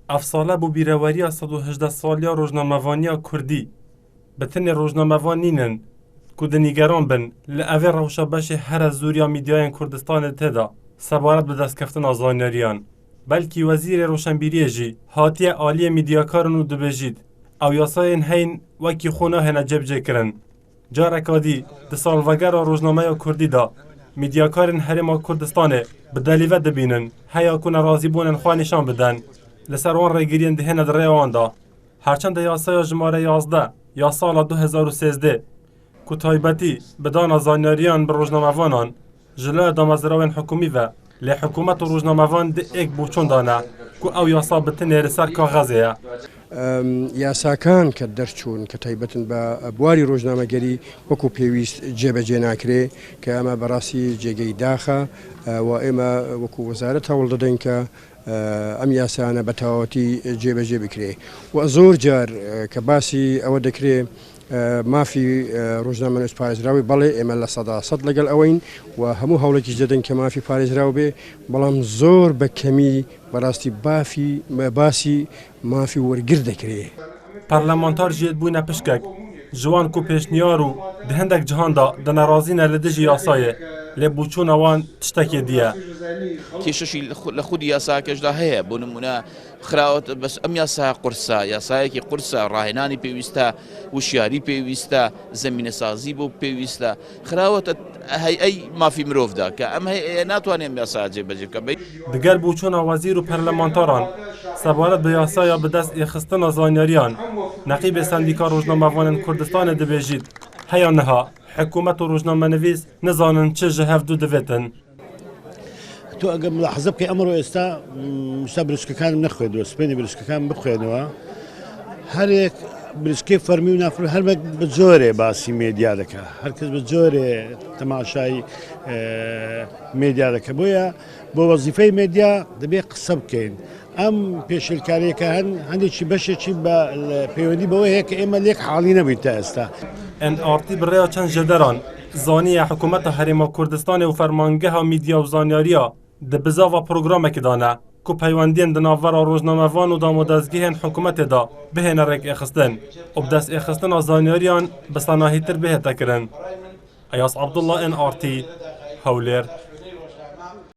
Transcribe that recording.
افساله بو بیرواریا 118 سالیا روزنامه‌وانیا کردی بتن روزنامه‌وان نینن که دنیگران بن لعوه روشا بش هر زوریا میدیای کردستان تدا سبارت به دست کفتن آزانیاریان بلکی وزیر روشنبیری جی هاتی عالی میدیاکارن و دبجید او یاساین هین وکی خونه هنه جبجه کرن جارکادی ده سالوگر روزنامه کردی دا میدیاکارن هرما کردستانه به دلیوه دبینن هیا کنه رازی بونن خوانشان بدن لسر وان ریگیرین دهنه در ریوان دا هرچند یاسای جماره 11 یا سال 2013 که تایبتی بدان زانیاریان بر روزنامه‌وانان جلوی دامزراوین حکومی و لحکومت روزنامه‌وان ده ایک بوچون دانه که او یاسا بتنه لسر کاغذیه یاساکان کە دەرچوون کە تایبەتن بە بواری ڕۆژنامەگەری وەکو پێویست جێبەجێ ناکرێ کە ئەمە بەڕاستی جێگەی داخە و ئێمە وەکو وەزارەت هەوڵ دەدەین کە ئەم یاسانە بە تەواوەتی جێبەجێ بکرێ و زۆر جار کە باسی ئەوە دەکرێ مافی ڕۆژنامە نووس پارێزراوی بەڵێ ئێمە لە 100% لەگەڵ ئەوەین و هەموو هەوڵێکی دەدەین کە مافی پارێزراو بێ بەڵام زۆر بە کەمی بەڕاستی باسی مافی وەرگر دەکرێ. پارلەمانتار جێت بووینە پشکێک جوان کو پێشنیار و ده هەندێک جیهاندا دەنەڕازینە لە دژی یاسایە لێ بووچوونەوان تشتێکێ دیە. کێشەشی لە خودی یاساکەشدا هەیە بۆ نمونە خراوەت بەس ئەم یاسا قورسە یاسایەکی قورسە ڕاهێنانی پێویستە وشیاری پێویستە زەمینەسازی بۆ پێویستە خراوەتە هەیئەی مافی مرۆڤدا کە ئەم هەیە ناتوانێت یاسا جێبەجێ بکە دەگەر بووچوونە وەزیر و پەرلەمانتاران سەبارەت بە یاسایە بەدەست ئێخستنە زانیاریان نەقیبێ سەندیکا ڕۆژنامەوانن کوردستانە دەبێژیت هەیە نەها حکوومەت و ڕۆژنامەنویس نەزانن چ ژە هەفتوو دەبێتن. تۆ ئەگە ملاحەزە بکەی ئەمڕۆ ئێستا ستا بریسکەکانم نەخوێنەوە سپێنی بریسکەکان بخوێنەوە هەرێک بریسکەی فەرمی و نافرمی هەرمێک بە جۆرێ باسی مێدیا دەکات هەرکەس بە جۆرێ تەماشای مێدیا دەکە بۆیە بۆ وەزیفەی مێدیا دەبێت قسە بکەین ئەم پێشلکاریەکە هەندێکی بەشێکی بە پەیوەندی بەوە هەیە کە ئێمە لێک حاڵی نەبووین تا ئێستا NRT بڕێوە چەند ژەدەران زانیە حکوومەتە هەرێما کوردستانی و فەرمانگەها میدیا و زانیاریە دەبزاوە پرۆگرامێکدانە کو پەیوەندیان دناڤەرە ڕۆژنامەوان و دامۆدەستگیهێن حکوومەتێدا بهێنە ڕێک ئێخستن و بدەست ئێخستنە زانیاریان بە سەناهیتر بهێتەکردن. ئەیاس عەبدوڵڵا NRT هەولێر